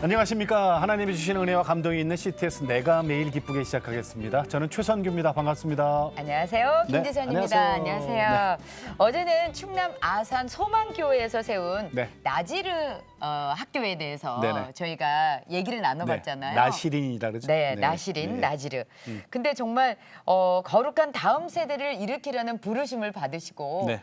안녕하십니까. 하나님이 주신 은혜와 감동이 있는 CTS 내가 매일 기쁘게 시작하겠습니다. 저는 최선규입니다. 반갑습니다. 안녕하세요. 네, 김지선입니다. 안녕하세요. 어제는 충남 아산 소망교회에서 세운 네. 나지르 학교에 대해서 네네. 저희가 얘기를 나눠봤잖아요. 나시린이라 그러죠? 네, 나시린, 네. 나지르. 근데 정말 거룩한 다음 세대를 일으키려는 부르심을 받으시고 네.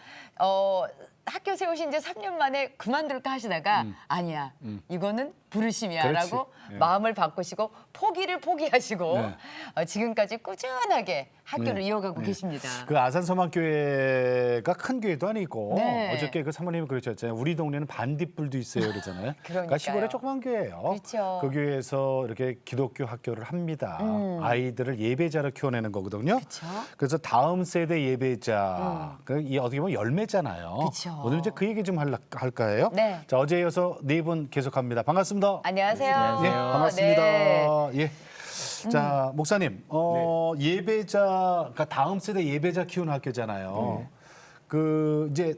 학교 세우신 지 3년 만에 그만둘까 하시다가 아니야, 이거는 부르심이야라고 그렇지. 예. 마음을 바꾸시고 포기를 포기하시고 네. 지금까지 꾸준하게 학교를 이어가고 계십니다. 그 아산소망교회가 큰 교회도 아니고 네. 어저께 그 사모님이 그러셨잖아요. 우리 동네는 반딧불도 있어요 그러잖아요. 그러니까 시골의 조그만 교회예요. 그렇죠. 그 교회에서 이렇게 기독교 학교를 합니다. 아이들을 예배자로 키워내는 거거든요. 그렇죠. 그래서 다음 세대 예배자, 이 어떻게 보면 열매잖아요. 그렇죠. 오늘 이제 그 얘기 좀 할까요? 네. 자, 어제 이어서 네 분 계속합니다. 반갑습니다. 안녕하세요. 예, 반갑습니다. 네. 예. 자, 목사님, 예배자, 그러니까 다음 세대 예배자 키우는 학교잖아요. 그 이제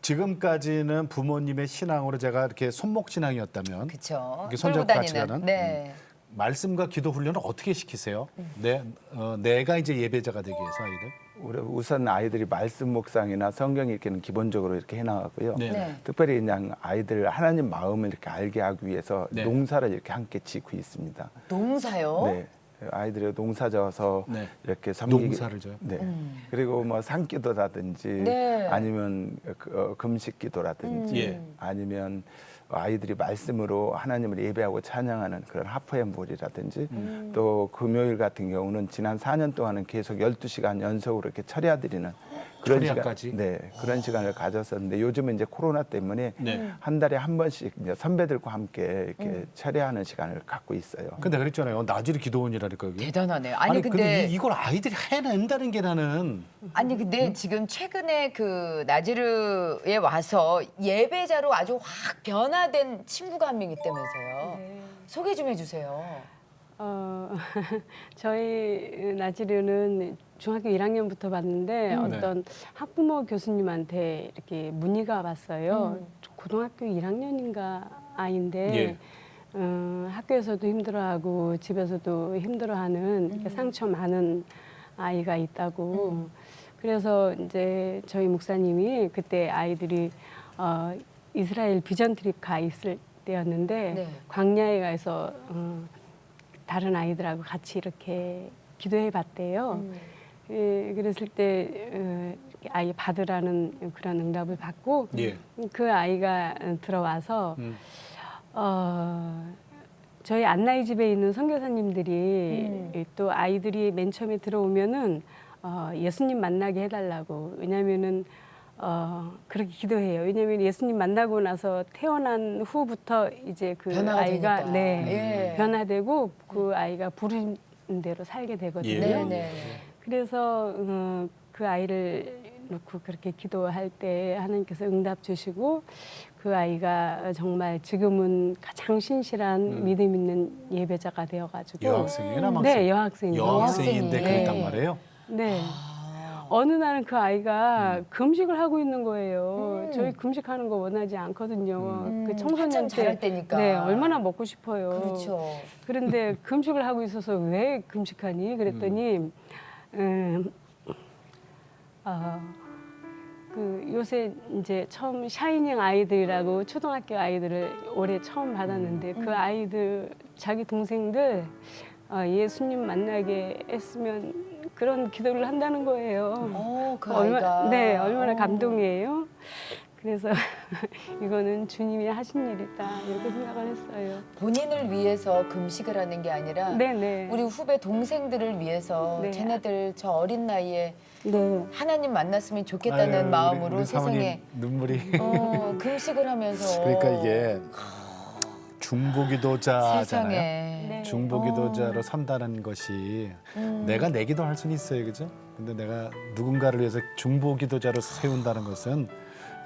지금까지는 부모님의 신앙으로 제가 이렇게 손목 신앙이었다면, 그렇죠. 이렇게 손잡고 같이 가는 네. 말씀과 기도 훈련을 어떻게 시키세요? 내가 이제 예배자가 되기 위해서 아이들. 우선 아이들이 말씀 묵상이나 성경 읽기는 기본적으로 이렇게 해나가고요. 네. 네. 특별히 그냥 아이들 하나님 마음을 이렇게 알게 하기 위해서 네. 농사를 이렇게 함께 짓고 있습니다. 농사요? 네. 아이들이 농사 져서 네. 이렇게 섬기기. 농사를 져요? 네. 그리고 뭐 산기도라든지 네. 아니면 금식기도라든지 예. 아니면 아이들이 말씀으로 하나님을 예배하고 찬양하는 그런 하프앤볼이라든지 또 금요일 같은 경우는 지난 4년 동안은 계속 12시간 연속으로 이렇게 철야드리는 그런 철야까지? 시간, 네, 그런 시간을 가졌었는데 요즘은 이제 코로나 때문에 네. 한 달에 한 번씩 이제 선배들과 함께 이렇게 철야하는 시간을 갖고 있어요. 근데 그랬잖아요. 나지르 기도원이라니까 그게. 대단하네요. 아니, 아니 근데 이걸 아이들이 해낸다는 게 나는 지금 최근에 그 나지르에 와서 예배자로 아주 확 변화된 친구가 한 명 있다면서요. 소개 좀 해주세요. 저희 나지르는 중학교 1학년부터 봤는데 어떤 학부모 교수님한테 이렇게 문의가 왔어요. 고등학교 1학년인가 아이인데 학교에서도 힘들어하고 집에서도 힘들어하는 이렇게 상처 많은 아이가 있다고. 그래서 이제 저희 목사님이 그때 아이들이 이스라엘 비전 트립 가 있을 때였는데 네. 광야에 가서 다른 아이들하고 같이 이렇게 기도해 봤대요. 예, 그랬을 때 아이 받으라는 그런 응답을 받고 예. 그 아이가 들어와서 저희 안나이 집에 있는 선교사님들이 또 아이들이 맨 처음에 들어오면은 예수님 만나게 해달라고. 왜냐면은 그렇게 기도해요. 왜냐면 예수님 만나고 나서 태어난 후부터 이제 그 변화가 아이가 되니까. 예. 변화되고 그 아이가 부르신 대로 살게 되거든요. 예. 네네. 그래서 그 아이를 놓고 그렇게 기도할 때 하나님께서 응답 주시고 그 아이가 정말 지금은 가장 신실한 믿음 있는 예배자가 되어가지고 여학생이에요, 남학생? 네, 여학생이요. 여학생인데 여학생이. 그랬단 말이에요. 네. 어느 날은 그 아이가 금식을 하고 있는 거예요. 저희 금식하는 거 원하지 않거든요. 그 청소년 한참 때 자랄 때니까. 네, 얼마나 먹고 싶어요. 그렇죠. 그런데 금식을 하고 있어서 왜 금식하니? 그랬더니 그 요새 이제 처음 샤이닝 아이들이라고 초등학교 아이들을 올해 처음 받았는데 그 아이들 자기 동생들 예수님 만나게 했으면 그런 기도를 한다는 거예요. 그 아이가. 네, 얼마나 감동이에요. 그래서 이거는 주님이 하신 일이다 이렇게 생각을 했어요. 본인을 위해서 금식을 하는 게 아니라 네네. 우리 후배 동생들을 위해서 네. 쟤네들 저 어린 나이에 네. 하나님 만났으면 좋겠다는 아유, 마음으로 우리 사모님 세상에 눈물이. 금식을 하면서 그러니까 이게 중보기도자잖아요. 세상에 네. 중보기도자로 산다는 것이 내가 내 기도할 수는 있어요, 그죠? 근데 내가 누군가를 위해서 중보기도자로 세운다는 것은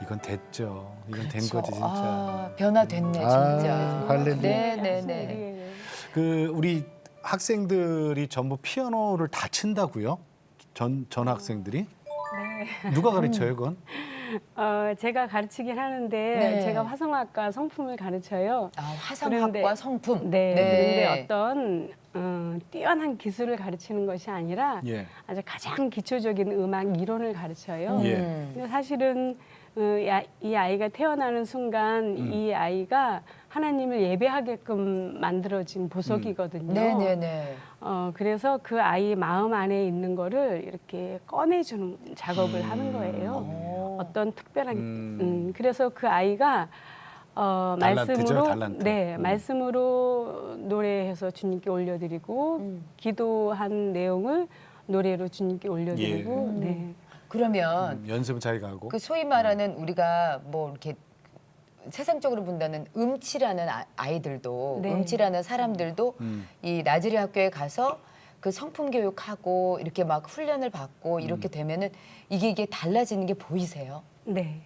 이건 됐죠. 이건 된 그렇죠. 거지 진짜. 변화됐네 아, 진짜. 할렐루야. 네네네. 네. 그 우리 학생들이 전부 피아노를 다 친다고요? 전 학생들이? 네. 누가 가르쳐요, 그건? 제가 가르치긴 하는데 네. 제가 화성학과 성품을 가르쳐요. 아, 화성학과 그런데- 성품. 네. 그런데 어떤 뛰어난 기술을 가르치는 것이 아니라 예. 아주 가장 기초적인 음악 이론을 가르쳐요. 예. 근데 사실은 이 아이가 태어나는 순간 이 아이가 하나님을 예배하게끔 만들어진 보석이거든요. 네네네. 그래서 그 아이 마음 안에 있는 거를 이렇게 꺼내주는 작업을 하는 거예요. 어떤 특별한 그래서 그 아이가 달란트죠, 말씀으로 달란트. 말씀으로 노래해서 주님께 올려드리고 기도한 내용을 노래로 주님께 올려드리고 네. 그러면 연습은 자기가 하고. 그 소위 말하는 우리가 뭐 이렇게 세상적으로 본다는 음치라는 아이들도 네. 음치라는 사람들도 이 나즈리 학교에 가서 그 성품 교육하고 이렇게 막 훈련을 받고 이렇게 되면은 이게 달라지는 게 보이세요? 네.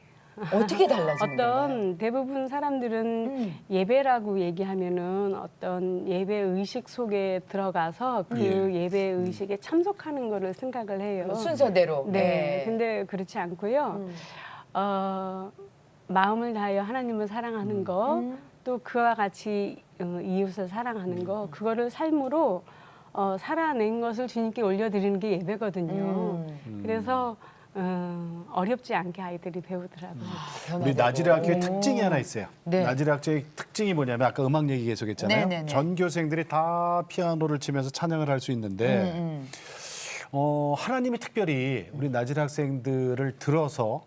어떻게 달라지는 거예요? 어떤 대부분 사람들은 예배라고 얘기하면은 어떤 예배 의식 속에 들어가서 그 예배 의식에 참석하는 거를 생각을 해요. 순서대로. 네. 근데 그렇지 않고요. 마음을 다하여 하나님을 사랑하는 거, 또 그와 같이 이웃을 사랑하는 거, 그거를 삶으로 살아낸 것을 주님께 올려드리는 게 예배거든요. 그래서 어렵지 않게 아이들이 배우더라고요. 우리 나지르 학교의 특징이 하나 있어요. 네. 나지르 학교의 특징이 뭐냐면 아까 음악 얘기 계속했잖아요. 네네네. 전교생들이 다 피아노를 치면서 찬양을 할 수 있는데 하나님이 특별히 우리 나지르 학생들을 들어서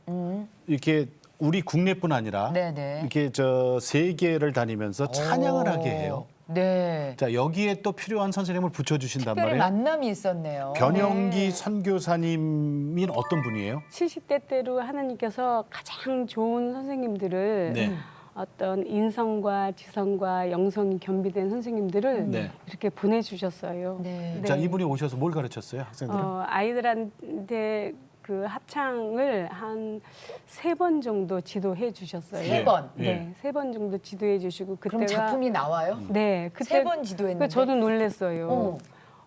이렇게 우리 국내뿐 아니라 네네. 이렇게 저 세계를 다니면서 찬양을 하게 해요. 네. 자 여기에 또 필요한 선생님을 붙여주신단 특별히 말이에요. 만남이 있었네요. 변영기 선교사님이 어떤 분이에요? 70대 때로 하나님께서 가장 좋은 선생님들을 네. 어떤 인성과 지성과 영성이 겸비된 선생님들을 네. 이렇게 보내주셨어요. 네. 자 이분이 오셔서 뭘 가르쳤어요, 학생들은? 아이들한테 그 합창을 한 3번 정도 지도해 주셨어요. 세 번? 네, 3번 정도 지도해 주시고 그때가 그럼 작품이 나와요? 네, 세 번 지도했는데? 저도 놀랐어요.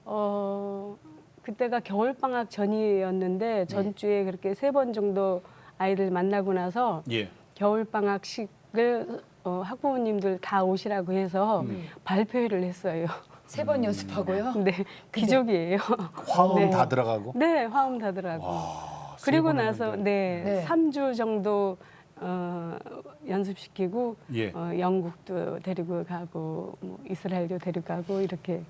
어. 그때가 겨울 방학 전이었는데 전주에 그렇게 3번 정도 아이들 만나고 나서 예. 겨울 방학식을 학부모님들 다 오시라고 해서 발표회를 했어요. 3번 연습하고요? 네, 기적이에요. 화음 네. 다 들어가고. 네, 화음 다더라고. 그리고 세 번 나서 했는데. 네. 3주 정도 연습시키고 예. 영국도 데리고 가고 뭐 이스라엘도 데리고 가고 이렇게.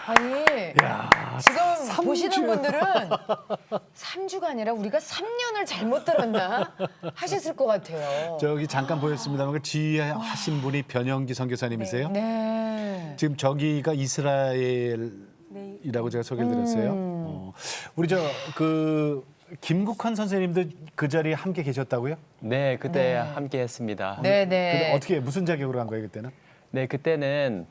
아니 지금 삼 보시는 주. 분들은 3주가 아니라 우리가 3년을 잘못 들었나 하셨을 것 같아요. 저기 잠깐 보였습니다만 그 지휘하신 분이 변영기 선교사님이세요? 네. 지금 저기가 이스라엘이라고 네. 제가 소개를 드렸어요. 우리 저 그 김국환 선생님도 그 자리에 함께 계셨다고요? 네, 그때 함께 했습니다. 네네. 근데 어떻게 무슨 자격으로 한 거예요 그때는? 네, 그때는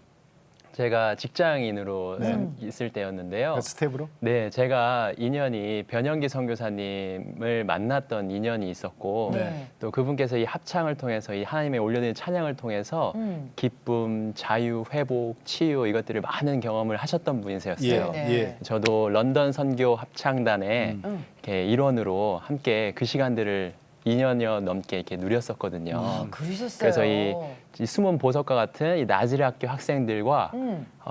제가 직장인으로 있을 때였는데요. 그 스텝으로? 네, 제가 인연이 변영기 선교사님을 만났던 인연이 있었고 네. 또 그분께서 이 합창을 통해서 이 하나님의 올려드린 찬양을 통해서 기쁨, 자유, 회복, 치유 이것들을 많은 경험을 하셨던 분이세요. 네. 예. 저도 런던 선교 합창단의 이렇게 일원으로 함께 그 시간들을 2년여 넘게 이렇게 누렸었거든요. 그러셨어요. 그래서 이 숨은 보석과 같은 이 나즈레 학교 학생들과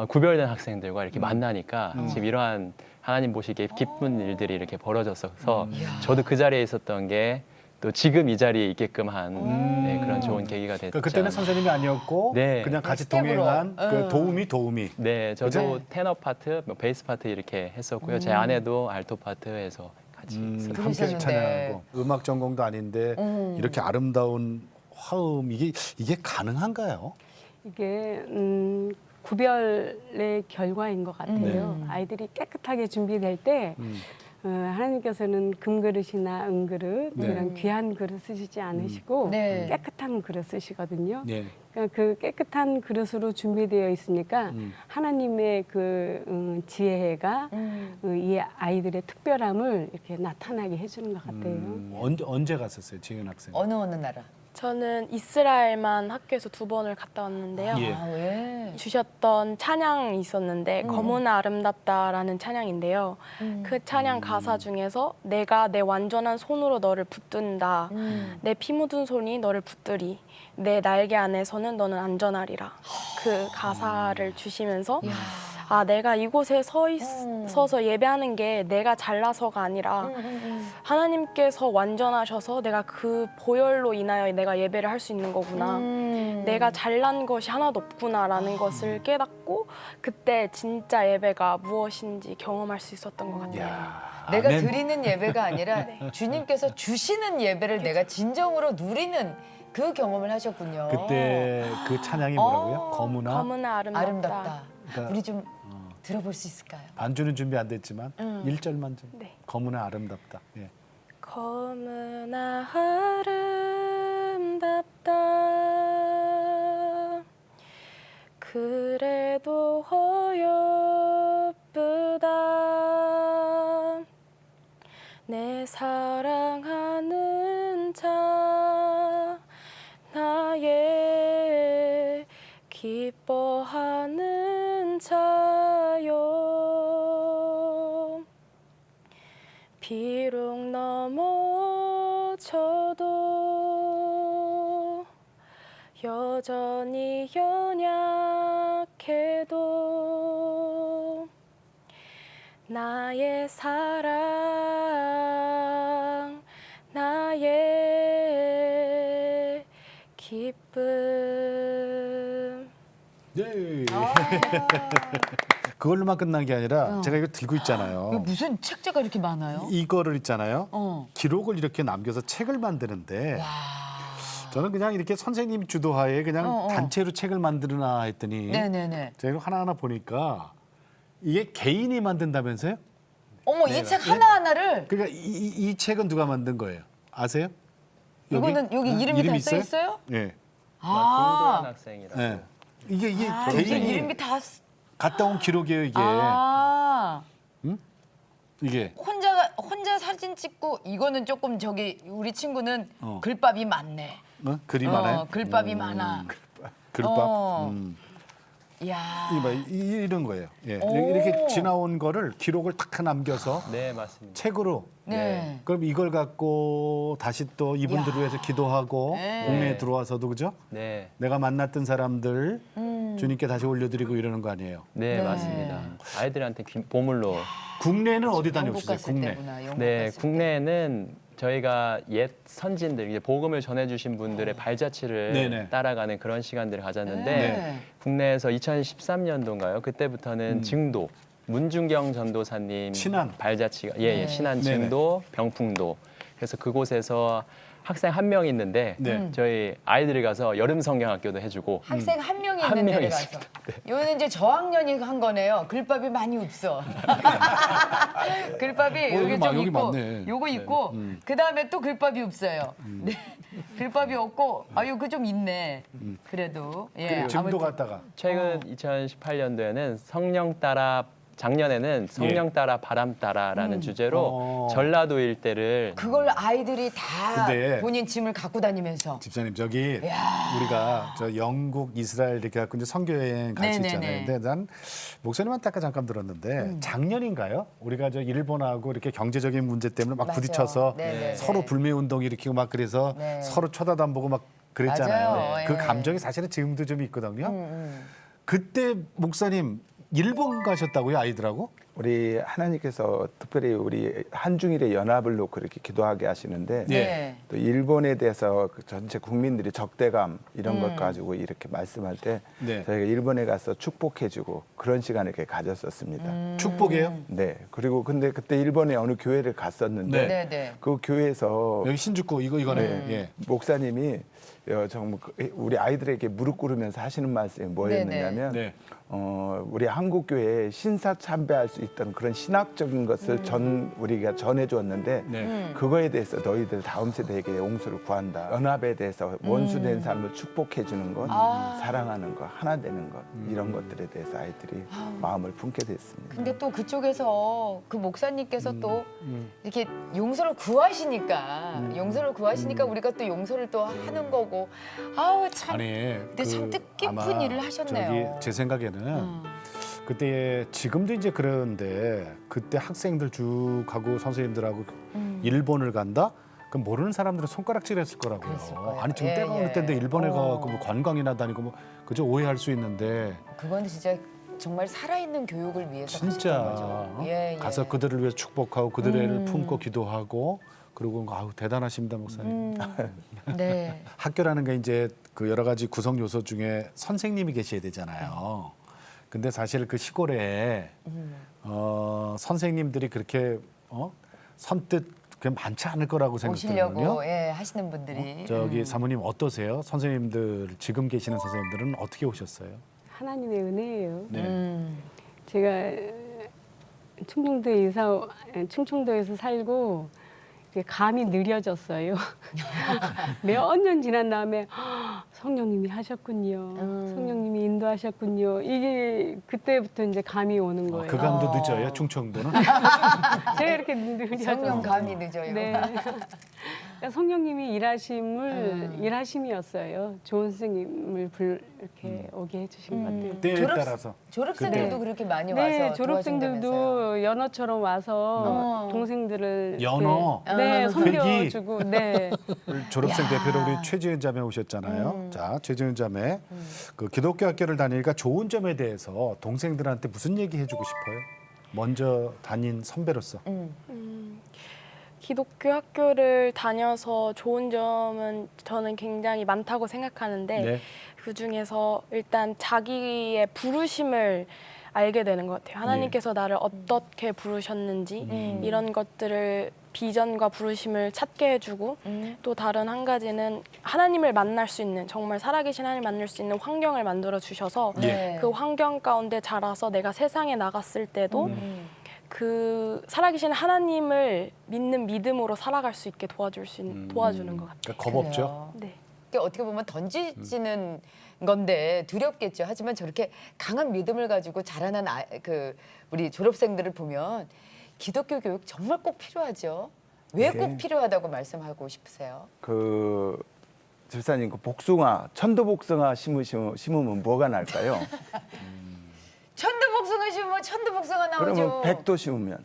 구별된 학생들과 이렇게 만나니까 지금 이러한 하나님 보시기에 기쁜 일들이 이렇게 벌어졌어서 저도 그 자리에 있었던 게 또 지금 이 자리에 있게끔 한 네, 그런 좋은 계기가 됐죠. 그러니까 그때는 선생님이 아니었고 네. 그냥 같이 스텝으로. 동행한 그 도우미. 네, 저도 그죠? 테너 파트, 뭐 베이스 파트 이렇게 했었고요. 제 아내도 알토 파트에서 같이 있었어요. 함께 그러셨는데. 찬양하고 음악 전공도 아닌데 이렇게 아름다운 화음 이게 가능한가요? 이게 구별의 결과인 것 같아요. 아이들이 깨끗하게 준비될 때 하나님께서는 금그릇이나 은그릇 네. 이런 귀한 그릇 쓰시지 않으시고 네. 깨끗한 그릇 쓰시거든요. 네. 그러니까 그 깨끗한 그릇으로 준비되어 있으니까 하나님의 그 지혜가 이 아이들의 특별함을 이렇게 나타나게 해주는 것 같아요. 언제 갔었어요, 지은 학생? 어느 나라? 저는 이스라엘만 학교에서 2번을 갔다 왔는데요. 예. 아, 왜? 주셨던 찬양이 있었는데 검은 아름답다라는 찬양인데요. 그 찬양 가사 중에서 내가 내 완전한 손으로 너를 붙든다. 내 피 묻은 손이 너를 붙들이. 내 날개 안에서는 너는 안전하리라. 그 가사를 주시면서 아 내가 이곳에 서서 예배하는 게 내가 잘나서가 아니라 하나님께서 완전하셔서 내가 그 보혈로 인하여 내가 예배를 할 수 있는 거구나. 내가 잘난 것이 하나도 없구나라는 것을 깨닫고 그때 진짜 예배가 무엇인지 경험할 수 있었던 것 같아요. 내가 아멘. 드리는 예배가 아니라 주님께서 주시는 예배를 내가 진정으로 누리는 그 경험을 하셨군요. 그때 그 찬양이 뭐라고요? 검은 검은 아름답다. 아름답다. 그러니까 우리 좀 들어볼 수 있을까요? 반주는 준비 안 됐지만 1절만 좀. 네. 검은 아름답다. 예. 검은 아름답다 그래도 허여쁘다 내 사랑하는 자 나의 기뻐하는 자요 비록 넘어져도 여전히 연약해도 나의 사랑 나의 기쁨 네. 그걸로만 끝난 게 아니라 제가 이거 들고 있잖아요. 이거 무슨 책자가 이렇게 많아요? 이거를 있잖아요. 어. 기록을 이렇게 남겨서 책을 만드는데 저는 그냥 이렇게 선생님 주도하에 그냥 단체로 책을 만드나 했더니 네네네. 제가 하나하나 보니까 이게 개인이 만든다면서요? 어머 이 책 하나하나를 그러니까 이 책은 누가 만든 거예요? 아세요? 이거는 여기 이름이 다 써 있어요? 예. 김도현 아, 학생이라고. 예. 이게 이게 개인이 이름이 다 갔다 온 기록이에요, 이게. 아. 이게. 혼자 사진 찍고 이거는 조금 저기 우리 친구는 어. 글밥이 많네. 글이 많아요? 글밥이 많아. 글밥. 어. 이야. 이런 거예요. 예. 오. 이렇게 지나온 거를 기록을 탁 남겨서 네, 맞습니다. 책으로. 네. 그럼 이걸 갖고 다시 또 이분들을 위해서 기도하고 네. 국내에 들어와서도 그죠? 네. 내가 만났던 사람들 주님께 다시 올려드리고 이러는 거 아니에요? 네, 네. 맞습니다. 아이들한테 보물로. 국내는 어디 영국 다녀오셨어요? 갔을 국내. 때구나. 영국 네, 갔을 때. 국내에는 저희가 옛 선진들, 이제 복음을 전해주신 분들의 발자취를 네네. 따라가는 그런 시간들을 가졌는데 네. 국내에서 2013년도인가요? 그때부터는 증도, 문중경 전도사님 신안. 발자취가 네. 신안 네네. 증도, 병풍도. 그래서 그곳에서 학생 한 명 있는데 네. 저희 아이들이 가서 여름 성경학교도 해주고 학생 한 명이 한 있는 명이 데를 가서. 있습니다. 요는 이제 저학년이 한 거네요. 글밥이 많이 없어. 글밥이 여기 여기 좀 여기 있고, 많네. 요거 있고, 그 다음에 또 글밥이 없어요. 네. 글밥이 없고, 요거 좀 있네. 그래도 예. 증도 아무튼 갔다가 최근 2018년도에는 성령 따라 작년에는 성령 따라 바람 따라라는 주제로 전라도 일대를 그걸 아이들이 다 근데 본인 짐을 갖고 다니면서. 집사님 저기 우리가 저 영국, 이스라엘 이렇게 갖고 이제 선교 여행 갈 수 네네네. 있잖아요. 근데 난 목사님한테 아까 잠깐 들었는데 작년인가요? 우리가 저 일본하고 이렇게 경제적인 문제 때문에 막 맞아. 부딪혀서 네네네. 서로 불매 운동 일으키고 막 그래서 네. 서로 쳐다도 안 보고 막 그랬잖아요. 맞아요. 그 예. 감정이 사실은 지금도 좀 있거든요. 그때 목사님 일본 가셨다고요, 아이들하고? 우리 하나님께서 특별히 우리 한중일의 연합을 놓고 이렇게 기도하게 하시는데 네. 또 일본에 대해서 그 전체 국민들이 적대감 이런 것 가지고 이렇게 말씀할 때 네. 저희가 일본에 가서 축복해주고 그런 시간을 이렇게 가졌었습니다. 축복이에요? 네. 그리고 근데 그때 일본에 어느 교회를 갔었는데 네, 네. 그 교회에서 여기 신주쿠 이거네. 예. 목사님이 정말 우리 아이들에게 무릎 꿇으면서 하시는 말씀이 뭐였느냐면 네. 우리 한국 교회에 신사 참배할 수 있던 그런 신학적인 것을 우리가 전해주었는데 네. 그거에 대해서 너희들 다음 세대에게 용서를 구한다. 연합에 대해서 원수된 삶을 축복해 주는 것, 사랑하는 것, 하나 되는 것 이런 것들에 대해서 아이들이 마음을 품게 됐습니다. 근데 또 그쪽에서 그 목사님께서 또 이렇게 용서를 구하시니까 우리가 또 용서를 또 하는 거고 아우 참 아니, 근데 참 뜻깊은 아마 일을 하셨네요. 저기 제 생각에는 그때 지금도 이제 그러는데 그때 학생들 쭉 하고 선생님들하고 일본을 간다? 그럼 모르는 사람들은 손가락질했을 거라고요. 그랬을 거예요. 아니 지금 예, 때가 예. 어느 때인데 일본에 어. 가고 뭐 관광이나 다니고 뭐 그저 오해할 수 있는데 그건 진짜 정말 살아있는 교육을 위해서 하셨던 진짜 거죠. 예, 예. 가서 그들을 위해 축복하고 그들의 애를 품고 기도하고 그리고 아우 대단하십니다 목사님. 네. 학교라는 게 이제 그 여러 가지 구성 요소 중에 선생님이 계셔야 되잖아요. 근데 사실 그 시골에 선생님들이 그렇게 선뜻 그 많지 않을 거라고 생각되거든요. 오시려고 예, 하시는 분들이 저기 사모님 어떠세요? 선생님들 지금 계시는 선생님들은 어떻게 오셨어요? 하나님의 은혜예요. 네. 제가 충청도에서 살고 이게 감이 느려졌어요. 몇 년 지난 다음에 성령님이 하셨군요. 성령님이 인도하셨군요. 이게 그때부터 이제 감이 오는 거예요. 그 감도 늦어요, 충청도는? 제가 이렇게 느려졌어요. 성령 감이 늦어요. 네. 그러니까 성령님이 일하심이었어요. 좋은 선생님을 이렇게 오게 해주신 것 같아요. 때에 따라서. 졸업생들도 그렇게 많이 와서 네, 도와준다면서요. 졸업생들도 연어처럼 와서 동생들을 이렇게, 연어? 네, 필기? 섬겨주고, 네. 졸업생 대표로 우리 최지은 자매 오셨잖아요. 자, 최지은 자매. 그 기독교 학교를 다니니까 좋은 점에 대해서 동생들한테 무슨 얘기 해주고 싶어요? 먼저 다닌 선배로서. 기독교 학교를 다녀서 좋은 점은 저는 굉장히 많다고 생각하는데 네. 그 중에서 일단 자기의 부르심을 알게 되는 것 같아요. 하나님께서 나를 어떻게 부르셨는지 이런 것들을 비전과 부르심을 찾게 해주고 또 다른 한 가지는 하나님을 만날 수 있는 정말 살아계신 하나님을 만날 수 있는 환경을 만들어 주셔서 네. 그 환경 가운데 자라서 내가 세상에 나갔을 때도 그 살아계신 하나님을 믿는 믿음으로 살아갈 수 있게 도와주는 것 같아요. 그러니까 겁 없죠? 네. 그게 어떻게 보면 던지지는 건데 두렵겠죠. 하지만 저렇게 강한 믿음을 가지고 자라난 그 우리 졸업생들을 보면 기독교 교육 정말 꼭 필요하죠. 왜 꼭 필요하다고 말씀하고 싶으세요? 그 집사님 그 복숭아 천도복숭아 심으면 뭐가 날까요? 천도복숭아 심으면 천도복숭아 나오죠. 그러면 백도 심으면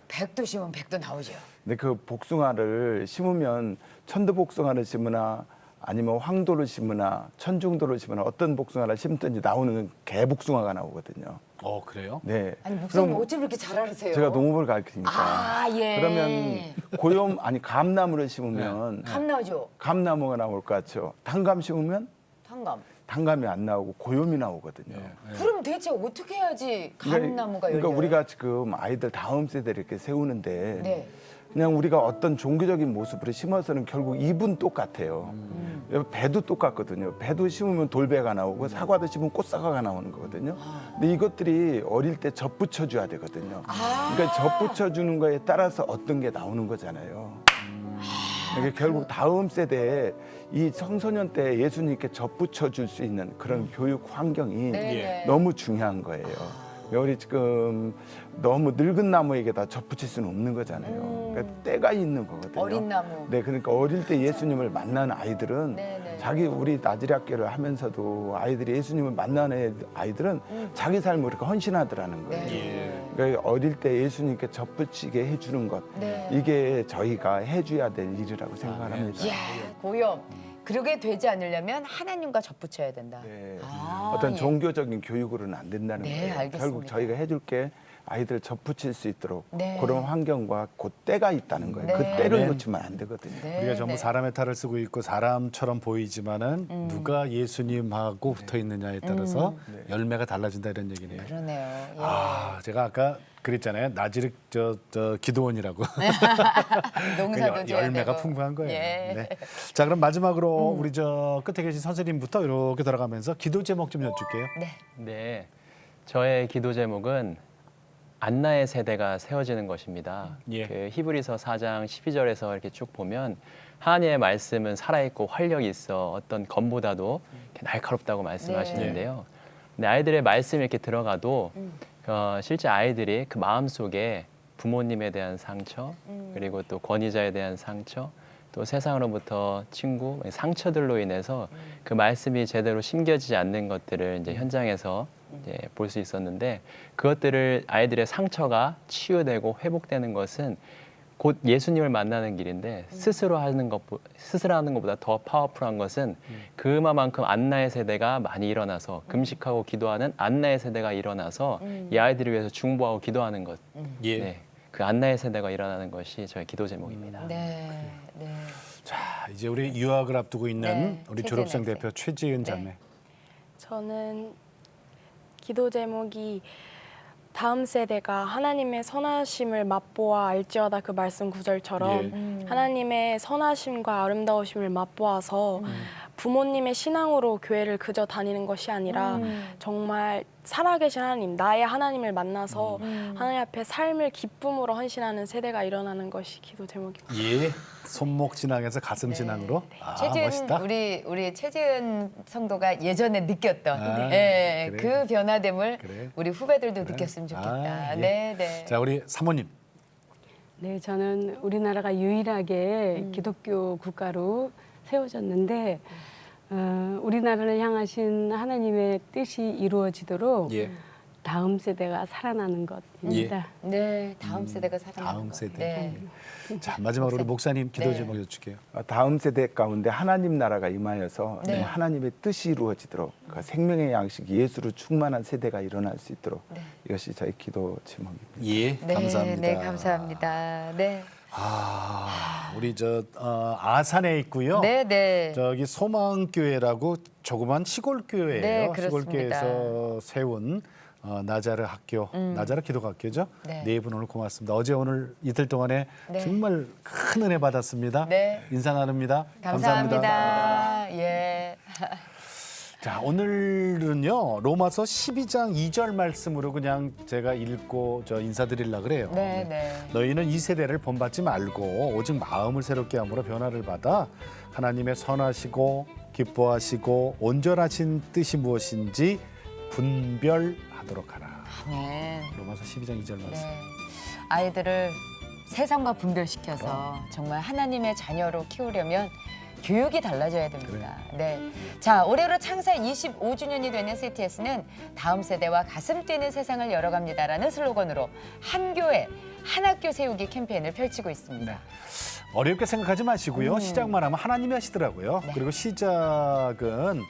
백도 심으면 백도 나오죠. 근데 그 복숭아를 심으면 천도복숭아를 심으나 아니면 황도를 심으나 천중도를 심으나 어떤 복숭아를 심든지 나오는 개복숭아가 나오거든요. 그래요? 네. 아니 목사님 그럼 어쩜 이렇게 잘 알으세요? 제가 농업을 가르치니까. 아 예. 그러면 감나무를 심으면 감 나오죠. 감나무가 나올 것 같죠. 단감 심으면 단감. 단감이 안 나오고 고염이 나오거든요. 그럼 대체 어떻게 해야지 감나무가 열려요? 그러니까 우리가 지금 아이들 다음 세대를 이렇게 세우는데 네. 그냥 우리가 어떤 종교적인 모습으로 심어서는 결국 잎은 똑같아요. 배도 똑같거든요. 배도 심으면 돌배가 나오고 사과도 심으면 꽃사과가 나오는 거거든요. 근데 이것들이 어릴 때 젖 붙여줘야 되거든요. 그러니까 젖 붙여주는 거에 따라서 어떤 게 나오는 거잖아요. 그러니까 결국 다음 세대에 이 청소년 때 예수님께 젖 붙여줄 수 있는 그런 교육 환경이 네네. 너무 중요한 거예요. 우리 지금 너무 늙은 나무에게다 접붙일 수는 없는 거잖아요. 그러니까 때가 있는 거거든요. 어린 나무. 네, 그러니까 어릴 때 예수님을 만난 아이들은 네네. 자기 우리 나즈리 학교를 하면서도 아이들이 예수님을 만나는 아이들은 자기 삶을 이렇게 헌신하더라는 거예요. 네. 그러니까 어릴 때 예수님께 접붙이게 해주는 것 네. 이게 저희가 해줘야 될 일이라고 생각합니다. 이야, 고요. 그러게 되지 않으려면 하나님과 접붙여야 된다. 네. 아, 어떤 예. 종교적인 교육으로는 안 된다는 네, 거예요. 알겠습니다. 결국 저희가 해줄 게 아이들을 접붙일 수 있도록 네. 그런 환경과 그 때가 있다는 거예요. 네. 그 때를 네. 놓치면 안 되거든요. 네, 우리가 전부 네. 사람의 탈을 쓰고 있고 사람처럼 보이지만은 누가 예수님하고 붙어 있느냐에 따라서 열매가 달라진다 이런 얘기네요. 그러네요. 예. 아, 제가 아까 그랬잖아요. 나지르 저 기도원이라고. 농사도 지어야 열매가 되고. 풍부한 거예요. 예. 네. 자, 그럼 마지막으로 우리 저 끝에 계신 선생님부터 이렇게 돌아가면서 기도 제목 좀 여쭐게요. 네. 네, 저의 기도 제목은 안나의 세대가 세워지는 것입니다. 예. 그 히브리서 4장 12절에서 이렇게 쭉 보면 하나님의 말씀은 살아있고 활력이 있어 어떤 검보다도 이렇게 날카롭다고 말씀하시는데요. 근데 아이들의 말씀이 이렇게 들어가도 실제 아이들이 그 마음속에 부모님에 대한 상처, 그리고 또 권위자에 대한 상처, 또 세상으로부터 친구, 상처들로 인해서 그 말씀이 제대로 심겨지지 않는 것들을 이제 현장에서 이제 볼 수 있었는데, 그것들을 아이들의 상처가 치유되고 회복되는 것은 곧 예수님을 만나는 길인데, 스스로 하는 것보다 더 파워풀한 것은 그만큼 안나의 세대가 많이 일어나서 금식하고 기도하는 안나의 세대가 일어나서 이 아이들을 위해서 중보하고 기도하는 것. 예. 네, 그 안나의 세대가 일어나는 것이 저의 기도 제목입니다. 네. 네. 자, 이제 우리 유학을 앞두고 있는 네, 우리 최지은 졸업생 학생. 대표 최지은 자매. 네. 저는 기도 제목이 다음 세대가 하나님의 선하심을 맛보아 알지어다 그 말씀 구절처럼 하나님의 선하심과 아름다우심을 맛보아서 부모님의 신앙으로 교회를 그저 다니는 것이 아니라 정말 살아계신 하나님, 나의 하나님을 만나서 하나님 앞에 삶을 기쁨으로 헌신하는 세대가 일어나는 것이 기도 제목입니다. 예. 손목 신앙에서 가슴 신앙으로. 아, 최지은 멋있다. 우리 최지은 성도가 예전에 느꼈던 아, 예, 그래. 그 변화됨을 그래. 우리 후배들도 느꼈으면 좋겠다. 아, 예. 네, 네. 자, 우리 사모님. 네, 저는 우리나라가 유일하게 기독교 국가로 세워졌는데 우리나라를 향하신 하나님의 뜻이 이루어지도록 예. 다음 세대가 살아나는 것입니다. 네, 다음 세대가 살아나는 다음 것. 세대. 네. 자, 마지막으로 우리 목사님 기도 네. 제목 여쭐게요. 다음 세대 가운데 하나님 나라가 임하여서 네. 하나님의 뜻이 이루어지도록 그 생명의 양식 예수로 충만한 세대가 일어날 수 있도록 이것이 저희 기도 제목입니다. 예, 네, 감사합니다. 네, 감사합니다. 네. 아, 우리 저 아산에 있고요. 네, 네. 저기 소망교회라고 조그만 시골 교회예요. 네, 시골 그렇습니다. 교회에서 세운 나자르 학교, 나자르 기독학교죠. 네. 네 분 오늘 고맙습니다. 어제 오늘 이틀 동안에 네. 정말 큰 은혜 받았습니다. 네. 인사 나눕니다. 감사합니다. 예. 자, 오늘은요 로마서 12장 2절 말씀으로 그냥 제가 읽고 저 인사드리려고 그래요. 네, 네. 너희는 이 세대를 본받지 말고 오직 마음을 새롭게 함으로 변화를 받아 하나님의 선하시고 기뻐하시고 온전하신 뜻이 무엇인지 분별하도록 하라. 아멘. 로마서 12장 2절 말씀. 네. 아이들을 세상과 분별시켜서 정말 하나님의 자녀로 키우려면 교육이 달라져야 됩니다. 네. 자, 올해로 창사 25주년이 되는 CTS는 다음 세대와 가슴 뛰는 세상을 열어갑니다라는 슬로건으로 한 교회, 한 학교 세우기 캠페인을 펼치고 있습니다. 네. 어렵게 생각하지 마시고요. 시작만 하면 하나님이 하시더라고요. 네. 그리고 시작은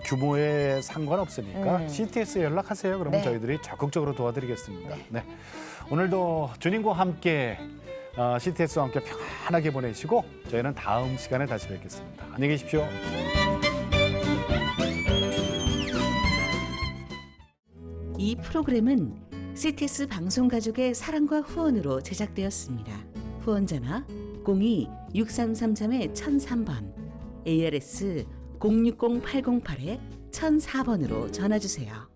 규모에 상관없으니까 CTS에 연락하세요. 그러면 네. 저희들이 적극적으로 도와드리겠습니다. 네. 오늘도 주님과 함께 CTS와 함께 편하게 보내시고 저희는 다음 시간에 다시 뵙겠습니다. 안녕히 계십시오. 이 프로그램은 CTS 방송가족의 사랑과 후원으로 제작되었습니다. 후원전화 02-6333-1003번, ARS 060-808-1004번으로 전화주세요.